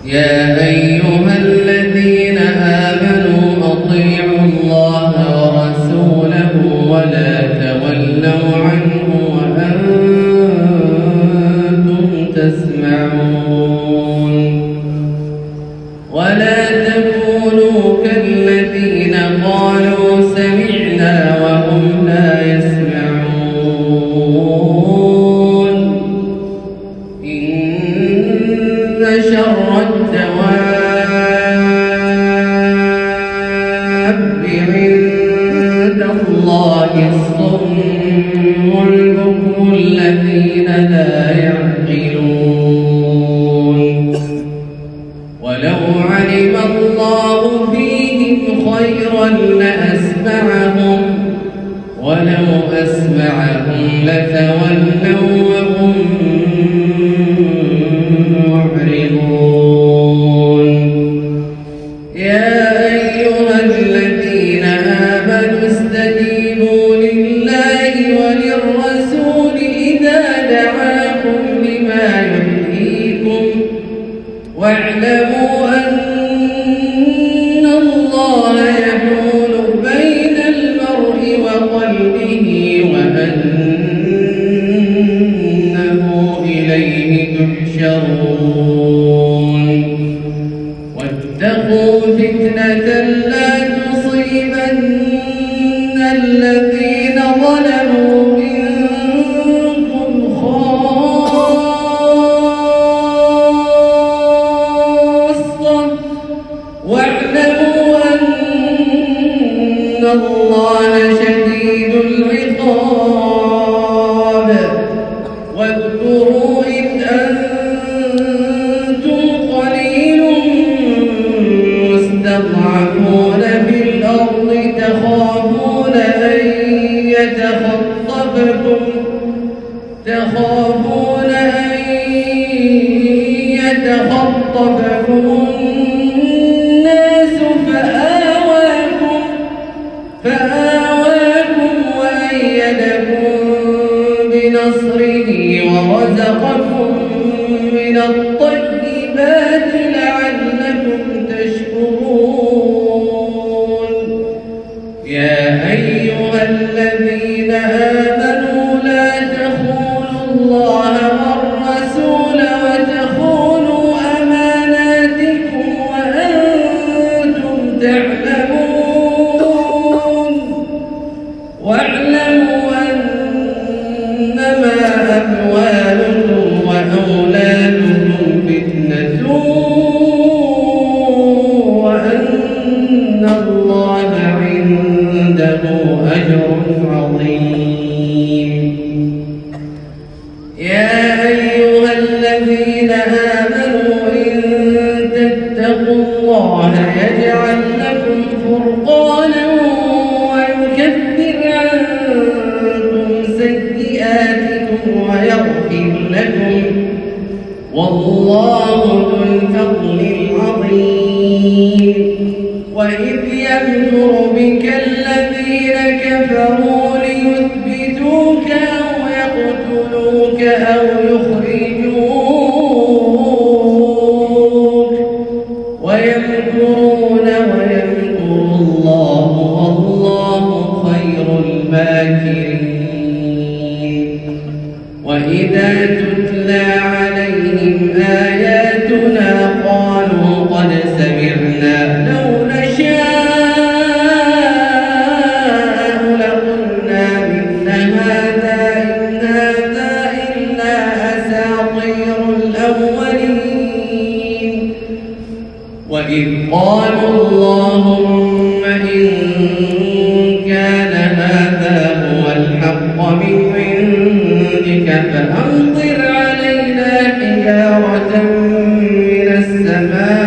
يا أيها الذين آمنوا أطيعوا الله ورسوله ولا تولوا عنه وأنتم تسمعون ولا تكونوا كالذين قالوا سمعنا وهم لا يسمعون إن شر الدواب عند الله الصم البكم الذين لا يعقلون ولو علم الله فيهم خيرا لأسمعهم ولو أسمعهم لتولوا وهم معرضون يا أيها الذين آمنوا استجيبوا لله وللرسول إذا دعاكم لما يحييكم واعلموا أن الله يحول بين المرء وقلبه وأنه إليه تحشرون واتقوا فتنة لا تصيبن الذين ظلموا منكم خاصة واعلموا أن الله شديد العقاب واذكروا إذ أنتم قليل مستضعفون في الأرض تخافون أن يتخطفكم الناس فآواكم وأيدكم بنصره ورزقكم من الطيبات لعلكم تشكرون يا أيها الذين آمنوا لا تخونوا الله والرسول وتخونوا أماناتكم وأنتم تعلمون واعلموا أنما أموالكم وأولادكم فتنة وأن الله عنده أجر عظيم يا أيها الذين آمنوا إن تتقوا الله يجعل لكم فرقانا ويكفر عنكم سيئاتكم ويغفر لكم والله ذو الفضل العظيم وإذ يمكر بك الذين كفروا ليثبتوك أو يقتلوك أو يخرجوك ويمكرون ويمكر الله والله خير الماكرين وإذا تتلى عليهم آياتنا قالوا قد سمعنا لو نشاء لقلنا مثل هذا إن هذا إلا أساطير الأولين وإذ قالوا اللهم إن كان هذا هو الحق من عندك فأمطر علينا حجارة من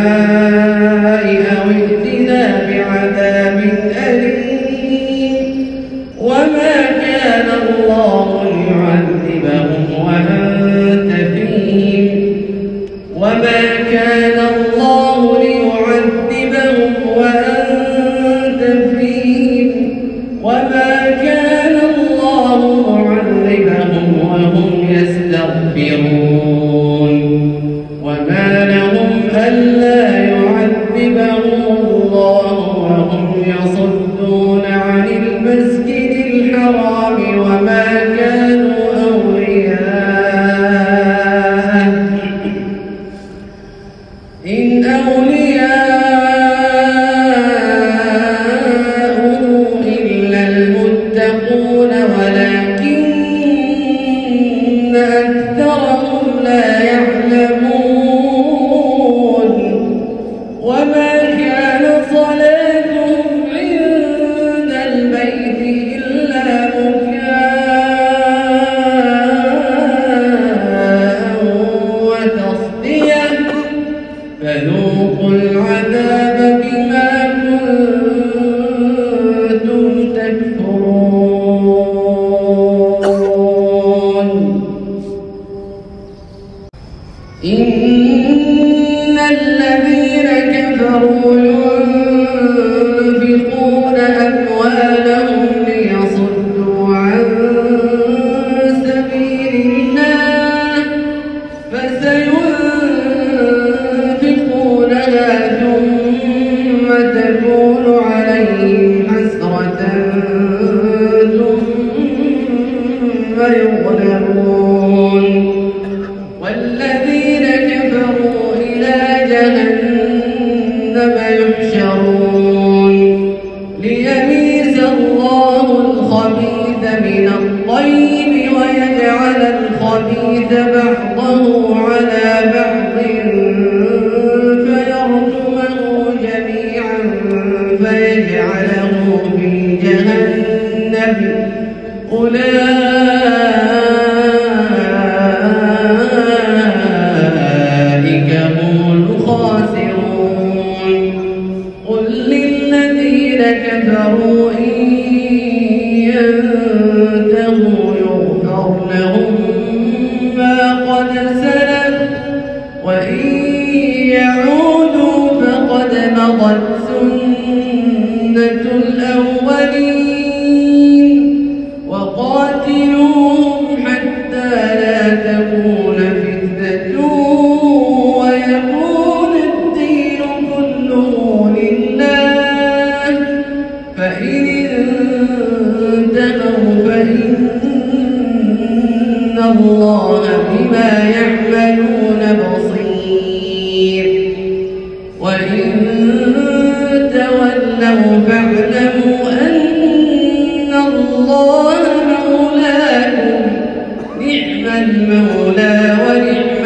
السماء أو ائتنا بعذاب أليم وما كان الله ليعذبهم وأنت فيهم وما كان الله ليعذبهم وأنت فيهم وما كان الله معذبهم وهم يستغفرون وما لهم ألا إن أولياؤه إلا المتقون ولكن أكثرهم لا يعلمون وما كان صلاتهم عند البيت إلا مكاء وتصدية فذوقوا العذاب بما كنتم تكفرون إن الذين كفروا ينفقون أموالهم ليصدوا عن سبيل الله فسينفقونها ثم تكون عليهم حسرة ثم يغلبون والذين كفروا إلى جهنم يحشرون ليميز الله الخبيث من الطيب ويجعل الخبيث بعضه على بعض فيرجمه جميعا فيجعله في جهنم أولئك هم الخاسرون قل للذين كفروا إن ينتهوا يغفر لهم ما قد سلف وإن يعودوا فقد مضت سنة الأولين وقاتلوهم حتى لا تكون فتنة ويكون الدين كله لله فإن انتهوا فإن الله بما يعملون بصير وإن تولوا فاعلموا أن الله مولاكم نعم المولى ونعم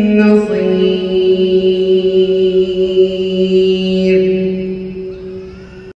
النصير